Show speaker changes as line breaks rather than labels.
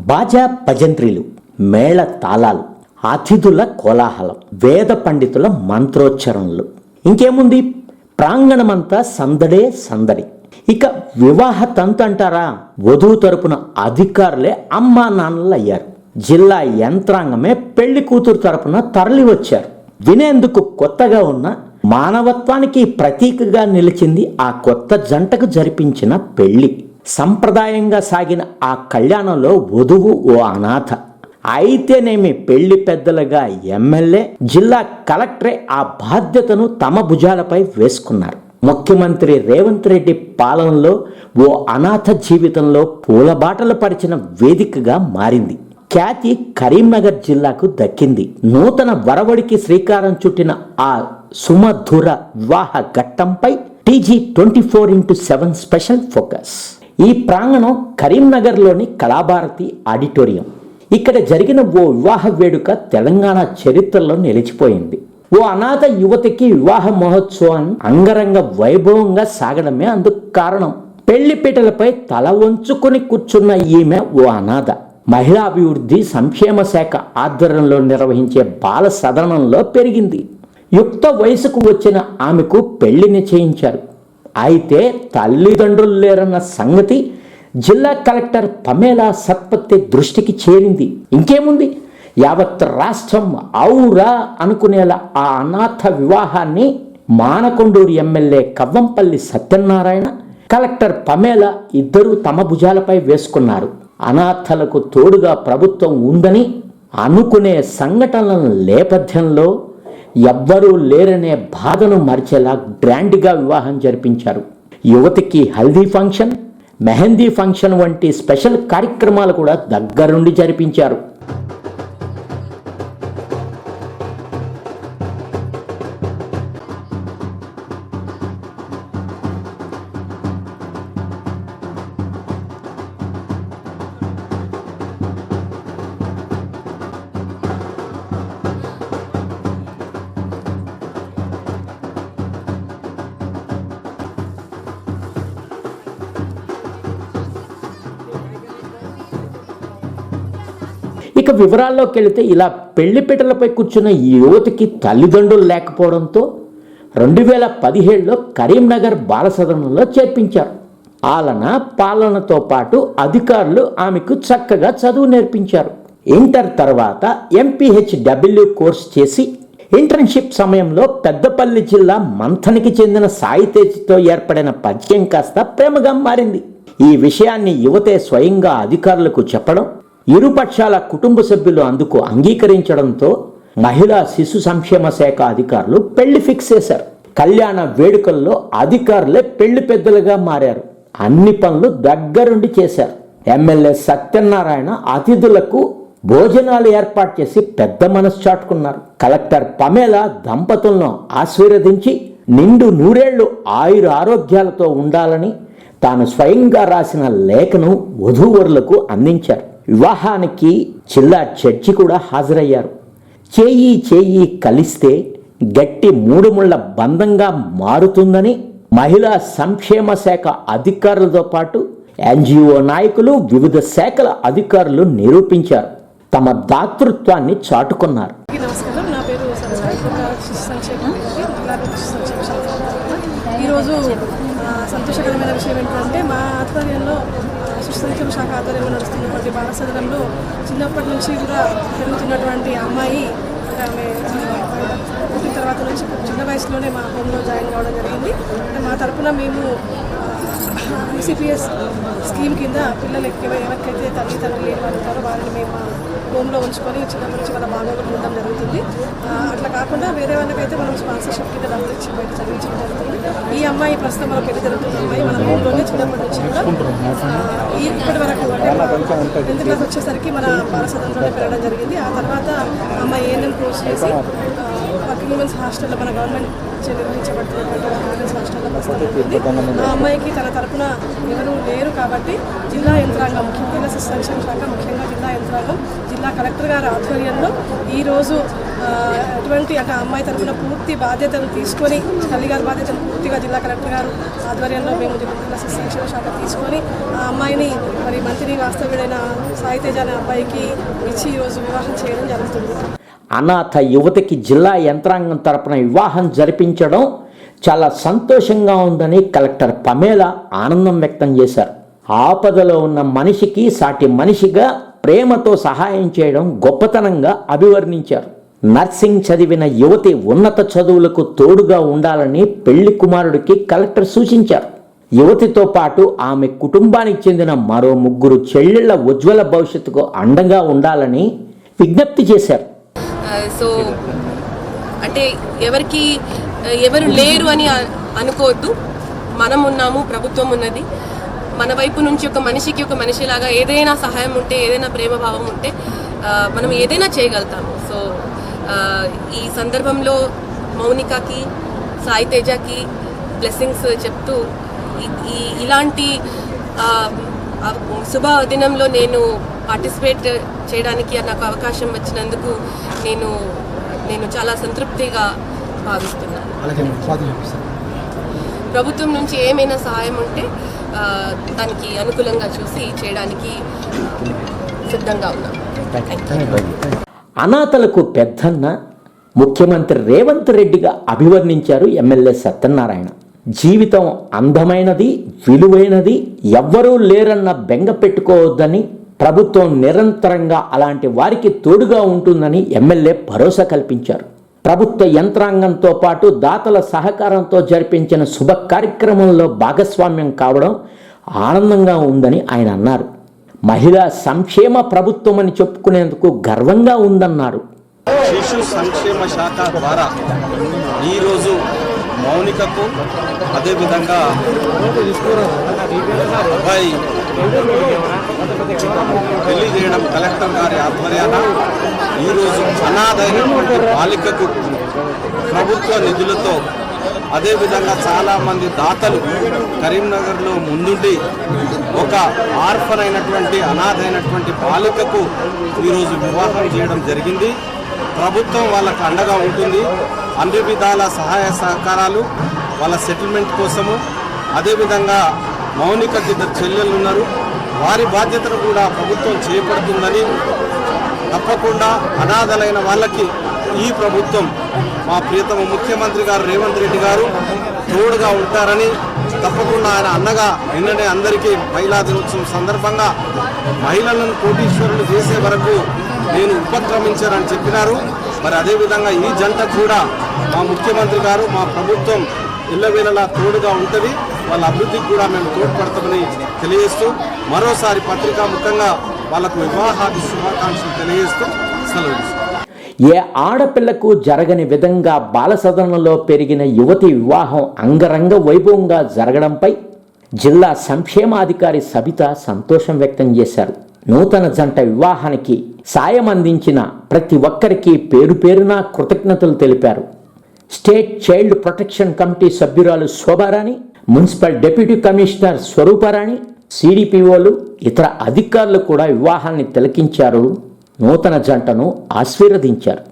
బాజా భజంత్రీలు, మేళ తాళాలు, అతిథుల కోలాహలం, వేద పండితుల మంత్రోచ్చరణలు, ఇంకేముంది ప్రాంగణమంతా సందడే సందడి. ఇక వివాహ తంతు అంటారా, వధువు తరపున అధికారులే అమ్మా నాన్నలు అయ్యారు. జిల్లా యంత్రాంగమే పెళ్లి కూతురు తరపున తరలి వచ్చారు. వినేందుకు కొత్తగా ఉన్న మానవత్వానికి ప్రతీకగా నిలిచింది ఆ కొత్త జంటకు జరిపించిన పెళ్లి. సంప్రదాయంగా సాగిన ఆ కళ్యాణంలో వధువు ఓ అనాథ. అయితేనేమి పెళ్లి పెద్దలుగా ఎమ్మెల్యే, జిల్లా కలెక్టరే ఆ బాధ్యతను తమ భుజాలపై వేసుకున్నారు. ముఖ్యమంత్రి రేవంత్ రెడ్డి పాలనలో ఓ అనాథ జీవితంలో పూలబాటలు పరిచిన వేదికగా మారింది. ఖ్యాతి కరీంనగర్ జిల్లాకు దక్కింది. నూతన వరవడికి శ్రీకారం చుట్టిన ఆ సుమధుర వివాహ ఘట్టంపై TG 24x7 స్పెషల్ ఫోకస్. ఈ ప్రాంగణం కరీంనగర్లోని కళాభారతి ఆడిటోరియం. ఇక్కడ జరిగిన ఓ వివాహ వేడుక తెలంగాణ చరిత్రలో నిలిచిపోయింది. ఓ అనాథ యువతికి వివాహ మహోత్సవం అంగరంగ వైభవంగా సాగడమే అందుకు కారణం. పెళ్లి పీటలపై తల వంచుకొని కూర్చున్న ఈమె ఓ అనాథ. మహిళా అభివృద్ధి సంక్షేమ శాఖ ఆధ్వర్యంలో నిర్వహించే బాల సదనంలో పెరిగింది. యుక్త వయసుకు వచ్చిన ఆమెకు పెళ్లి నిశ్చయించారు. అయితే తల్లిదండ్రులు లేరన్న సంగతి జిల్లా కలెక్టర్ పమేలా సత్పతి దృష్టికి చేరింది. ఇంకేముంది, యావత్ రాష్ట్రం ఔరా అనుకునేలా ఆ అనాథ వివాహాన్ని Manakondur MLA Kavvampalli Satyanarayana, collector Pamela ఇద్దరూ తమ భుజాలపై వేసుకున్నారు. అనాథలకు తోడుగా ప్రభుత్వం ఉందని అనుకునే సంఘటనల నేపథ్యంలో ఎవ్వరూ లేరనే బాధను మరిచేలా గ్రాండ్గా వివాహం జరిపించారు. యువతికి హల్దీ ఫంక్షన్, మెహందీ ఫంక్షన్ వంటి స్పెషల్ కార్యక్రమాలు కూడా దగ్గరుండి జరిపించారు. ఇక వివరాల్లోకి వెళితే, ఇలా పెళ్లిపీటలపై కూర్చున్న ఈ యువతికి తల్లిదండ్రులు లేకపోవడంతో 2017లో కరీంనగర్ బాలసదనంలో చేర్పించారు. ఆలన పాలనతో పాటు అధికారులు ఆమెకు చక్కగా చదువు నేర్పించారు. ఇంటర్ తర్వాత MPHW కోర్స్ చేసి ఇంటర్న్షిప్ సమయంలో పెద్దపల్లి జిల్లా మంథనికి చెందిన సాయితేజ్తో ఏర్పడిన పరిచయం కాస్త ప్రేమగా మారింది. ఈ విషయాన్ని యువతే స్వయంగా అధికారులకు చెప్పడం, ఇరుపక్షాల కుటుంబ సభ్యులు అందుకు అంగీకరించడంతో మహిళా శిశు సంక్షేమ శాఖ అధికారులు పెళ్లి ఫిక్స్ చేశారు. కళ్యాణ వేడుకల్లో అధికారులే పెళ్లి పెద్దలుగా మారారు. అన్ని పనులు దగ్గరుండి చేశారు. ఎమ్మెల్యే సత్యనారాయణ అతిథులకు భోజనాలు ఏర్పాటు చేసి పెద్ద మనసు చాటుకున్నారు. కలెక్టర్ పమేలా దంపతులను ఆశీర్వదించి నిండు నూరేళ్లు ఆయుర ఆరోగ్యాలతో ఉండాలని తాను స్వయంగా రాసిన లేఖను వధూవరులకు అందించారు. వివాహానికి జిల్లా జడ్జి కూడా హాజరయ్యారు. చేయి కలిస్తే గట్టి మూడుముళ్ల బంధంగా మారుతుందని మహిళా సంక్షేమ శాఖ అధికారులతో పాటు NGO నాయకులు, వివిధ శాఖల అధికారులు నిరూపించారు. తమ దాతృత్వాన్ని చాటుకున్నారు.
నమస్కారం, నా పేరు ఈరోజు సంతోషకరమైన విషయం ఏంటంటే, మా ఆధ్వర్యంలో శిశు సంక్షేమ శాఖ ఆధ్వర్యంలో నడుస్తున్నటువంటి బాలసదనంలో చిన్నప్పటి నుంచి కూడా పెరుగుతున్నటువంటి అమ్మాయి, ఆమె పుట్టిన తర్వాత నుంచి చిన్న వయసులోనే మా హోమ్లో జాయిన్ కావడం జరిగింది. మా తరఫున మేము ICPS స్కీమ్ కింద పిల్లలకి ఎవరికైతే తల్లిదండ్రులు లేని వాళ్ళు ఉంటారో వారిని మేము హోమ్లో ఉంచుకొని చిన్నప్పటి నుంచి వాళ్ళ బాగోగులు ఉండడం జరుగుతుంది. అట్లా కాకుండా వేరే వాళ్ళకైతే మనం స్పాన్సర్షిప్ కింద డబ్బులు ఇచ్చి బయట చదివించడం జరుగుతుంది. ఈ అమ్మాయి ప్రస్తుతం మన పెళ్లి జరుగుతున్న అమ్మాయి మన హోమ్లోనే చిన్నప్పటి నుంచి కూడా ఇప్పటి వరకు అంటే 10th క్లాస్ వచ్చేసరికి మన బాలసదనంలోనే పెరగడం జరిగింది. ఆ తర్వాత అమ్మాయి ANM కోర్స్ చేసి వర్కింగ్ ఉమెన్స్ హాస్టల్లో మన గవర్నమెంట్ నిర్వహించబడుతున్నటువంటి వర్కింగ్ ఉమెన్స్ హాస్టల్లో ప్రస్తుతం ఆ అమ్మాయికి తన తరపున ఎవరు లేరు కాబట్టి జిల్లా యంత్రాంగం, ముఖ్యంగా శిశు సంక్షేమ శాఖ, ముఖ్యంగా జిల్లా యంత్రాంగం, జిల్లా కలెక్టర్ గారి ఆధ్వర్యంలో ఈరోజు అటువంటి ఆ అమ్మాయి తరపున పూర్తి బాధ్యతలు తీసుకొని, తల్లి గారి బాధ్యతలు పూర్తిగా జిల్లా కలెక్టర్ గారు ఆధ్వర్యంలో మేము జిల్లా శిశు సంక్షేమ శాఖ తీసుకొని ఆ అమ్మాయిని మరి మంత్రి వాస్తవ్యుడైన సాయి తేజ అనే అబ్బాయికి ఇచ్చి ఈరోజు వివాహం చేయడం జరుగుతుంది.
అనాథ యువతికి జిల్లా యంత్రాంగం తరపున వివాహం జరిపించడం చాలా సంతోషంగా ఉందని కలెక్టర్ పమేల ఆనందం వ్యక్తం చేశారు. ఆపదలో ఉన్న మనిషికి సాటి మనిషిగా ప్రేమతో సహాయం చేయడం గొప్పతనంగా అభివర్ణించారు. నర్సింగ్ చదివిన యువతి ఉన్నత చదువులకు తోడుగా ఉండాలని పెళ్లి కుమారుడికి కలెక్టర్ సూచించారు. యువతితో పాటు ఆమె కుటుంబానికి చెందిన మరో 3 చెల్లెళ్ల ఉజ్వల భవిష్యత్తుకు అండగా ఉండాలని విజ్ఞప్తి చేశారు.
సో అంటే ఎవరు లేరు అని అనుకోవద్దు. మనం ఉన్నాము, ప్రభుత్వం ఉన్నది. మన వైపు నుంచి ఒక మనిషిలాగా ఏదైనా సహాయం ఉంటే, ఏదైనా ప్రేమభావం ఉంటే మనం ఏదైనా చేయగలుగుతాము. సో ఈ సందర్భంలో మౌనికకి, సాయి తేజకి బ్లెస్సింగ్స్ చెప్తూ ఇలాంటి శుభ దినంలో నేను పార్టిసిపేట్ చేయడానికి నాకు అవకాశం వచ్చినందుకు నేను చాలా సంతృప్తిగా భావిస్తున్నాను. ప్రభుత్వం నుంచి ఏమైనా సహాయం ఉంటే దానికి అనుకూలంగా చూసి చేయడానికి సిద్ధంగా ఉన్నాను.
అనాథలకు పెద్దన్న ముఖ్యమంత్రి రేవంత్ రెడ్డిగా అభివర్ణించారు ఎమ్మెల్యే సత్యనారాయణ. జీవితం అందమైనది, విలువైనది, ఎవ్వరూ లేరన్న బెంగ పెట్టుకోవద్దని, ప్రభుత్వం నిరంతరంగా అలాంటి వారికి తోడుగా ఉంటుందని ఎమ్మెల్యే భరోసా కల్పించారు. ప్రభుత్వ యంత్రాంగంతో పాటు దాతల సహకారంతో జరిపించిన శుభ కార్యక్రమంలో భాగస్వామ్యం కావడం ఆనందంగా ఉందని ఆయన అన్నారు. మహిళా సంక్షేమ ప్రభుత్వం అని చెప్పుకునేందుకు గర్వంగా ఉందన్నారు.
శిశు సంక్షేమ శాఖ ద్వారా ఈరోజు మౌనికకు, అదేవిధంగా అబ్బాయి పెళ్లి చేయడం కలెక్టర్ గారి ఆధ్వర్యాన ఈరోజు అనాథైనటువంటి బాలికకు ప్రభుత్వ నిధులతో, అదేవిధంగా చాలామంది దాతలు కరీంనగర్లో ముందుండి ఒక ఆర్ఫన్ అయినటువంటి అనాథైనటువంటి బాలికకు ఈరోజు వివాహం చేయడం జరిగింది. ప్రభుత్వం వాళ్ళకు అండగా ఉంటుంది. అన్ని విధాల సహాయ సహకారాలు వాళ్ళ సెటిల్మెంట్ కోసము, అదేవిధంగా మౌనికకి 2 చెల్లెళ్ళు ఉన్నారు, వారి బాధ్యతను కూడా ప్రభుత్వం చేపడుతుందని, తప్పకుండా అనాథలైన వాళ్ళకి ఈ ప్రభుత్వం, మా ప్రియతమ ముఖ్యమంత్రి గారు రేవంత్ రెడ్డి గారు తోడుగా ఉంటారని, తప్పకుండా ఆయన అన్నగా నిన్ననే అందరికీ మహిళా దినోత్సవం సందర్భంగా మహిళలను కోటీశ్వరులు చేసే వరకు నేను ఉపక్రమించారని చెప్పినారు. మరి అదేవిధంగా ఈ జంట కూడా మా ముఖ్యమంత్రి గారు, మా ప్రభుత్వం ఇళ్ళవేళలా తోడుగా ఉంటుంది, వాళ్ళ అభివృద్ధికి కూడా మేము తోడ్పడతామని తెలియజేస్తూ, మరోసారి పత్రికా ముఖంగా వాళ్ళకు వివాహాది శుభాకాంక్షలు తెలియజేస్తూ సెలవు.
ఏ ఆడపిల్లకు జరగని విధంగా బాలసదనంలో పెరిగిన యువతి వివాహం అంగరంగ వైభవంగా జరగడంపై జిల్లా సంక్షేమాధికారి సబిత సంతోషం వ్యక్తం చేశారు. నూతన జంట వివాహానికి సాయం అందించిన ప్రతి ఒక్కరికి పేరు పేరున కృతజ్ఞతలు తెలిపారు. స్టేట్ చైల్డ్ ప్రొటెక్షన్ కమిటీ సభ్యురాలు Shobharani, municipal deputy commissioner Swaruparani, సిడిపిఓలు, ఇతర అధికారులు కూడా వివాహాన్ని తిలకించారు. నూతన జంటను ఆశీర్వదించారు.